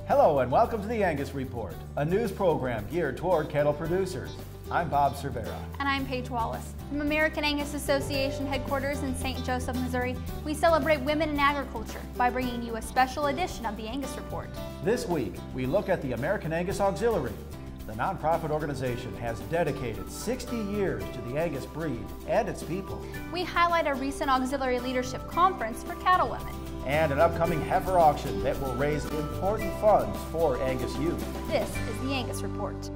Hello and welcome to the Angus Report, a news program geared toward cattle producers. I'm Bob Cervera. And I'm Paige Wallace. From American Angus Association headquarters in St. Joseph, Missouri, we celebrate women in agriculture by bringing you a special edition of the Angus Report. This week, we look at the American Angus Auxiliary. The nonprofit organization has dedicated 60 years to the Angus breed and its people. We highlight a recent auxiliary leadership conference for cattle women. And an upcoming heifer auction that will raise important funds for Angus youth. This is the Angus Report.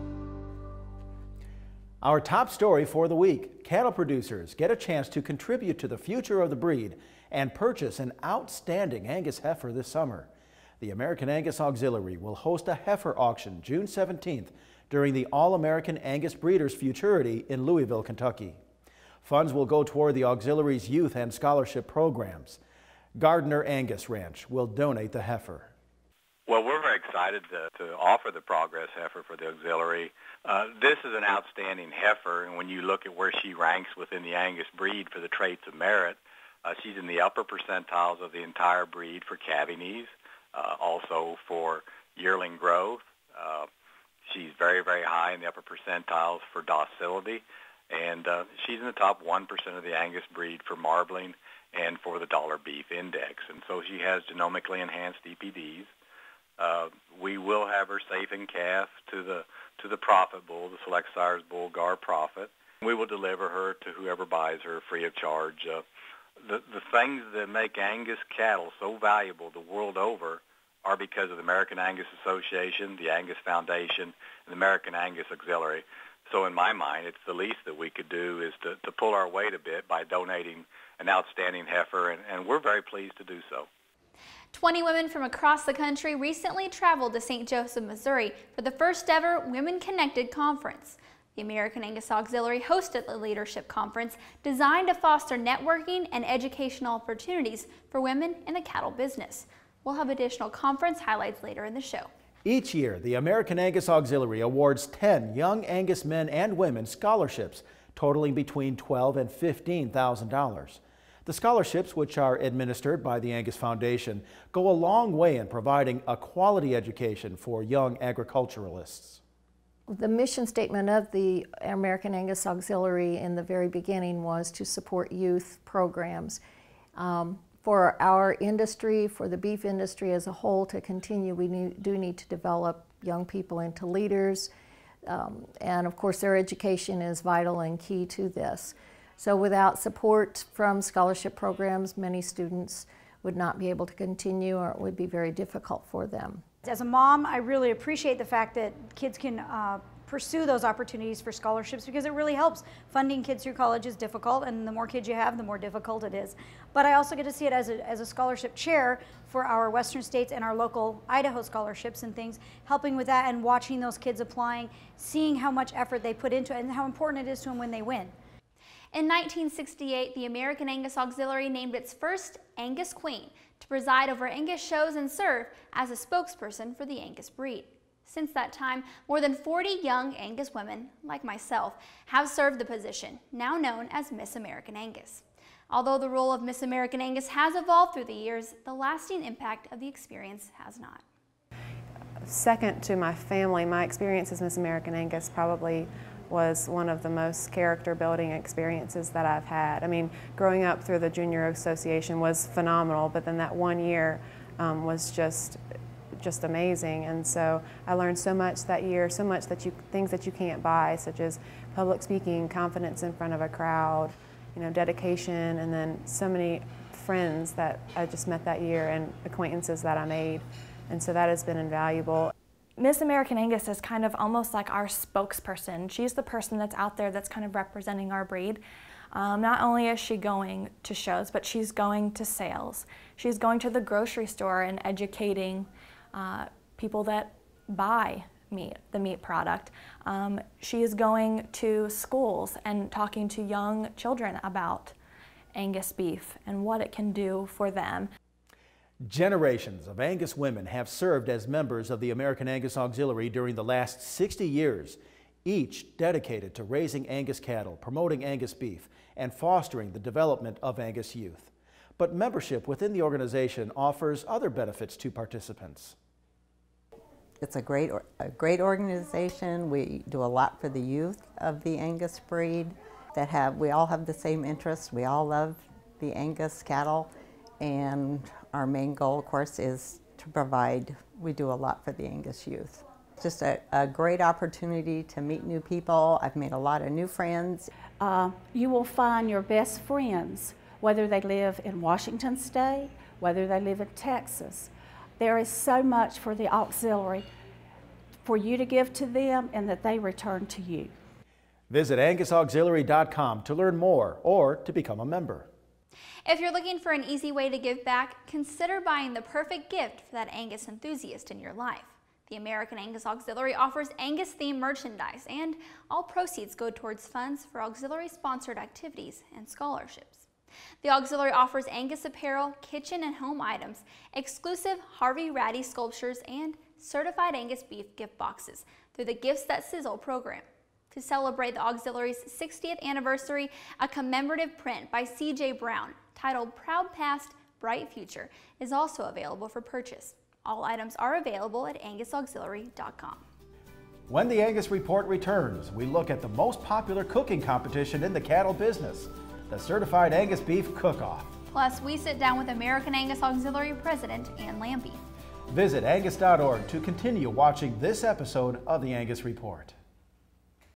Our top story for the week, cattle producers get a chance to contribute to the future of the breed and purchase an outstanding Angus heifer this summer. The American Angus Auxiliary will host a heifer auction June 17th during the All-American Angus Breeders' Futurity in Louisville, Kentucky. Funds will go toward the auxiliary's youth and scholarship programs. Gardner Angus Ranch will donate the heifer. Well, we're very excited to offer the Progress heifer for the auxiliary. This is an outstanding heifer, and when you look at where she ranks within the Angus breed for the traits of merit, she's in the upper percentiles of the entire breed for calving ease, also for yearling growth. She's very, very high in the upper percentiles for docility, and she's in the top 1% of the Angus breed for marbling and for the dollar beef index. And so she has genomically enhanced EPDs. We will have her safe in calf to the Profit Bull, the Select Sires Bull Gar Profit. We will deliver her to whoever buys her free of charge. The things that make Angus cattle so valuable the world over are because of the American Angus Association, the Angus Foundation, and the American Angus Auxiliary. So in my mind, it's the least that we could do is to pull our weight a bit by donating an outstanding heifer, and we're very pleased to do so. 20 women from across the country recently traveled to St. Joseph, Missouri for the first ever Women Connected Conference. The American Angus Auxiliary hosted the leadership conference designed to foster networking and educational opportunities for women in the cattle business. We'll have additional conference highlights later in the show. Each year, the American Angus Auxiliary awards 10 young Angus men and women scholarships totaling between $12,000 and $15,000. The scholarships, which are administered by the Angus Foundation, go a long way in providing a quality education for young agriculturalists. The mission statement of the American Angus Auxiliary in the very beginning was to support youth programs. For our industry, for the beef industry as a whole to continue, we do need to develop young people into leaders. And of course, their education is vital and key to this. So without support from scholarship programs, many students would not be able to continue, or it would be very difficult for them. As a mom, I really appreciate the fact that kids can pursue those opportunities for scholarships, because it really helps. Funding kids through college is difficult, and the more kids you have, the more difficult it is. But I also get to see it as a scholarship chair for our Western states and our local Idaho scholarships and things, helping with that and watching those kids applying, seeing how much effort they put into it and how important it is to them when they win. In 1968, the American Angus Auxiliary named its first Angus Queen to preside over Angus shows and serve as a spokesperson for the Angus breed. Since that time, more than 40 young Angus women, like myself, have served the position, now known as Miss American Angus. Although the role of Miss American Angus has evolved through the years, the lasting impact of the experience has not. Second to my family, my experience as Miss American Angus probably was one of the most character-building experiences that I've had. I mean, growing up through the Junior Association was phenomenal, but then that 1 year was just amazing. And so I learned so much that year, so much things that you can't buy, such as public speaking, confidence in front of a crowd, dedication, and then so many friends that I just met that year and acquaintances that I made. And so that has been invaluable. Miss American Angus is kind of almost like our spokesperson. She's the person that's out there that's kind of representing our breed. Not only is she going to shows, but she's going to sales. She's going to the grocery store and educating people that buy meat, the meat product. She is going to schools and talking to young children about Angus beef and what it can do for them. Generations of Angus women have served as members of the American Angus Auxiliary during the last 60 years, each dedicated to raising Angus cattle, promoting Angus beef, and fostering the development of Angus youth. But membership within the organization offers other benefits to participants. It's a great organization. We do a lot for the youth of the Angus breed we all have the same interests. We all love the Angus cattle, and our main goal, of course, is to provide, we do a lot for the Angus youth. Just a great opportunity to meet new people. I've made a lot of new friends. You will find your best friends, whether they live in Washington State, whether they live in Texas. There is so much for the auxiliary for you to give to them and that they return to you. Visit angusauxiliary.com to learn more or to become a member. If you're looking for an easy way to give back, consider buying the perfect gift for that Angus enthusiast in your life. The American Angus Auxiliary offers Angus-themed merchandise, and all proceeds go towards funds for auxiliary-sponsored activities and scholarships. The Auxiliary offers Angus apparel, kitchen and home items, exclusive Harvey Ratty sculptures, and certified Angus beef gift boxes through the Gifts That Sizzle program. To celebrate the Auxiliary's 60th anniversary, a commemorative print by C.J. Brown titled Proud Past, Bright Future is also available for purchase. All items are available at angusauxiliary.com. When the Angus Report returns, we look at the most popular cooking competition in the cattle business, the Certified Angus Beef Cook-Off. Plus, we sit down with American Angus Auxiliary President Ann Lambie. Visit angus.org to continue watching this episode of the Angus Report.